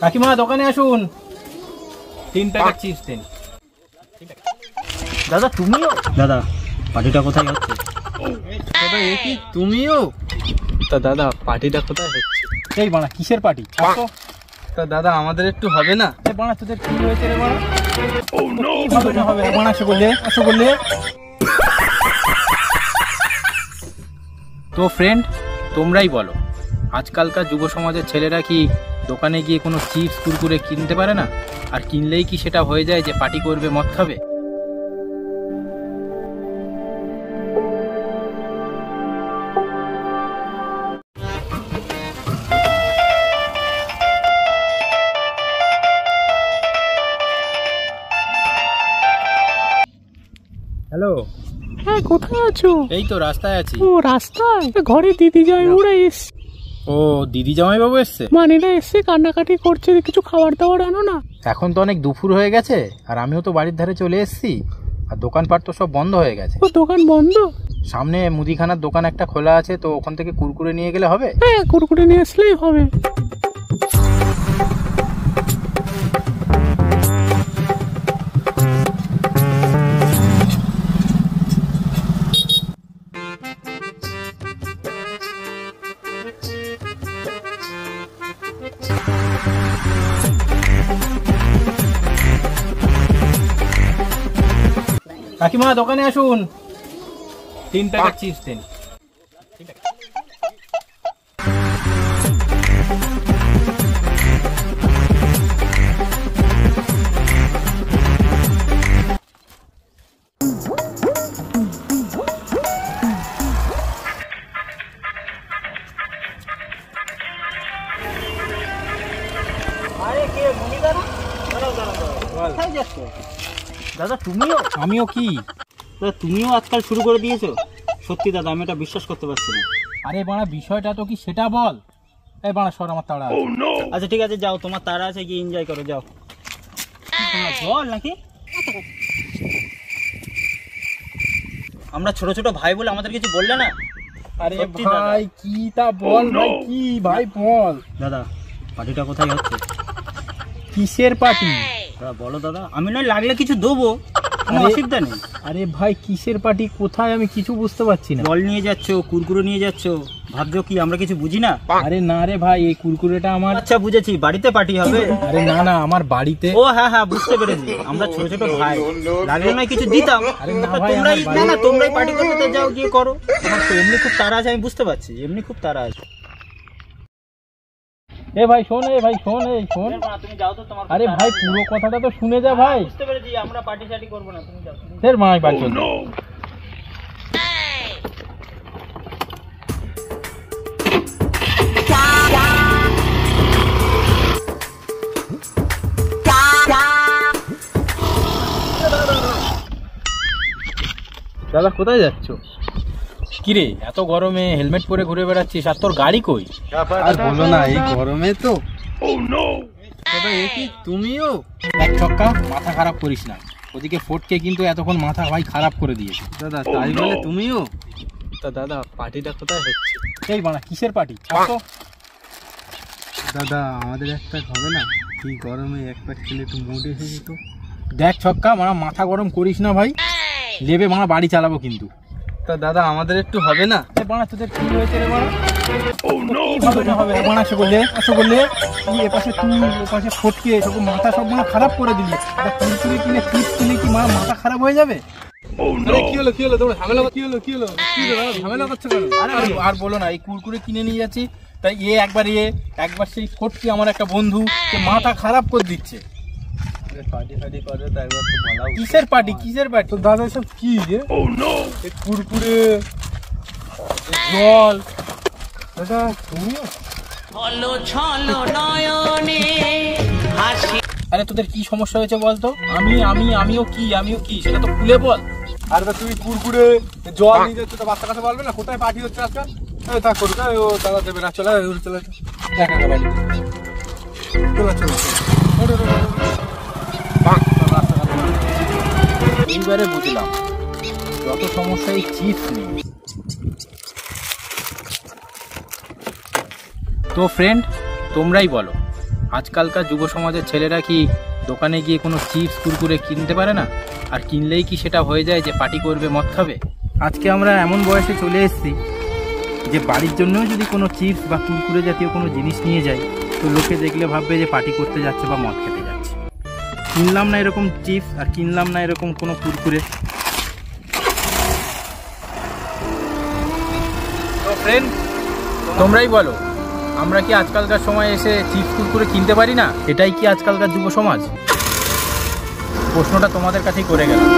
কাকিমা দোকানে আসুন, 3 প্যাকেট চিপস দিন। দাদা তুমিও? দাদা পার্টিটা কোথায় হচ্ছে? দাদা এ কি তুমিও? তা দাদা পার্টিটা কোথায় হচ্ছে? এই বাড়া কিসের পার্টি? তা দাদা আমাদের একটু হবে না? এই বাড়া তোদের কি হয়েছে রে বাড়া? কি হবে রে বাড়া? আসো বললে তো ফ্রেন্ড, তোমরাই বলো, আজকালকার যুব সমাজের ছেলেরা কি দোকানে গিয়ে কোনো চিপস কুরকুরে কিনতে পারে না? আর কিনলেই কি সেটা হয়ে যায় যে পার্টি করবে, মদ খাবে? হ্যালো, হ্যাঁ কোথায় আছো? এই তো রাস্তায় আছি। ও রাস্তায়? ঘরে দিদি জামাইবাবুরা এসছে। ও দিদি জামাইবাবু এসছে? মানেরা এসছে, কান্নাকাটি করছে, কিছু খাবার দাবার আনো না। এখন তো অনেক দুপুর হয়ে গেছে, আর আমিও তো বাড়ির ধারে চলে এসেছি, আর দোকানপাট তো সব বন্ধ হয়ে গেছে। ও দোকান বন্ধ? সামনে মুদিখানার দোকান একটা খোলা আছে, তো ওখান থেকে কুরকুরে নিয়ে গেলে হবে? হ্যাঁ কুরকুরে নিয়ে আসলেই হবে। কাকিমা দোকানে আসুন, 3 প্যাকেট চিপস দিন। দাদা তুমিও? আমিও কি? দাদা তুমিও আজকাল শুরু করে দিয়েছো? সত্যি দাদা আমি এটা বিশ্বাস করতে পারছি না। আরে বাড়া বিষয়টা তো কি সেটা বল। এই বাড়া সর, আমার তাড়া আছে। আচ্ছা ঠিক আছে যাও, তোমার তারা আছে, গিয়ে এনজয় করো, যাও। বল নাকি আমরা ছোট ছোট ভাই বলে আমাদের কিছু বললে না? আরে ভাই কি তা বল ভাই, কি ভাই বল। দাদা পার্টিটা কোথায় হচ্ছে? কিসের পার্টি? দাদা বলো দাদা, আমি নয় লাগলে কিছু দেবো, কোনো অসুবিধা নেই। আরে ভাই কিসের পার্টি, কোথায়, আমি কিছু বুঝতে পারছি না। জল নিয়ে যাচ্ছ, কুরকুরে নিয়ে যাচ্ছ, ভাবছো কি আমরা কিছু বুঝি না? আরে না রে ভাই, এই কুরকুরেটা আমার। আচ্ছা বুঝেছি, বাড়িতে পার্টি হবে। আরে না না, আমার বাড়িতে। ও হ্যাঁ হ্যাঁ বুঝতে পেরেছি, আমরা ছোট ছোট ভাই, লাগলে নয় কিছু দিতাম। আরে না ভাই, তোমরাই না না তোমরাই পার্টি করতে, তো যাও গিয়ে করো। আমার তো এমনি খুব তাড়া আছে, আমি বুঝতে পারছি, এমনি খুব তাড়া আছে। এ ভাই শোন, এ ভাই শোন, এই শোন। তুমি যাও তো, তোমার আরে ভাই পুরো কথাটা তো শুনে যা ভাই। বুঝতে পেরেছি, আমরা পার্টি সার্টি করবো না, তুমি যাও। ফের মাই বাড়ি চল। দাদা কোথায় যাচ্ছ? কিরে এত গরমে হেলমেট পরে ঘুরে বেড়াচ্ছিস, আর তোর গাড়ি কই? আর বলো না, এই গরমে তো। দাদা এ কি তুমিও? এক ছক্কা, মাথা খারাপ করিস না। ওদিকে ফোটকে কিন্তু এতক্ষণ মাথা ভাই খারাপ করে দিয়েছে। দাদা তাই বলে তুমিও? তা দাদা পার্টিটা কোথায় হচ্ছে? এই বাড়া কিসের পার্টি? দাদা আমাদের এক প্যাক হবে না? এই গরমে এক প্যাক খেলে একটু মুড এসেছে তো। দেখ ছক্কা, মারা মাথা গরম করিস না ভাই, লেবে মারা বাড়ি চালাবো কিন্তু। তা দাদা আমাদের একটু হবে না? বাড়া তোদের কি হয়েছে রে বাড়া? হবে বাড়া, আসো বললে এপাশে তুই ওপাশে ফটকে সব মাথা সব মানে খারাপ করে দিলি। কুরকুরে কিনে চিপস কিনে কি মারা মাথা খারাপ হয়ে যাবে? কি হলো তোমার ঝামেলা? কি হলো ঝামেলা করছো কেন? আরে আর বলো না, এই কুরকুরে কিনে নিয়ে যাচ্ছি, তাই একবার সেই ফটকে আমার একটা বন্ধু মাথা খারাপ করে দিচ্ছে। পার্টি করে তাই একবার তো বলা। কিসের পার্টি? তো দাদা সব কি রে? কুরকুরে, জল। দাদা তুমিও? আরে তোদের কি সমস্যা হয়েছে বলতো? আমিও কি সেটা তো খুলে বল। আর তুমি কুরকুরে জল নিয়ে যাচ্ছ, তো বাচ্চা কাছে বলবে না কোথায় পার্টি হচ্ছে আজকাল? তা করুক, ও দাদা দেবে না, চলে দেখা বাড়ি চলো। এইবারে বুঝলাম যত সমস্যা এই চিপস নেই। তো ফ্রেন্ড, তোমরাই বলো, আজকালকার যুব সমাজের ছেলেরা কি দোকানে গিয়ে কোনো চিপস কুরকুরে কিনতে পারে না? আর কিনলেই কি সেটা হয়ে যায় যে পার্টি করবে, মদ খাবে? আজকে আমরা এমন বয়সে চলে এসেছি যে বাড়ির জন্যও যদি কোনো চিপস বা কুরকুরে জাতীয় কোনো জিনিস নিয়ে যাই, তো লোকে দেখলে ভাববে যে পার্টি করতে যাচ্ছে বা মদ খেতে যাচ্ছে। কিনলাম না এরকম চিপস আর কিনলাম না এরকম কোনো কুরকুরে। তো ফ্রেন্ড, তোমরাই বলো, আমরা কি আজকালকার সময় এসে চিপস কুরকুরে কিনতে পারি না? এটাই কি আজকালকার যুব সমাজ? প্রশ্নটা তোমাদের কাছেই করে গেলাম।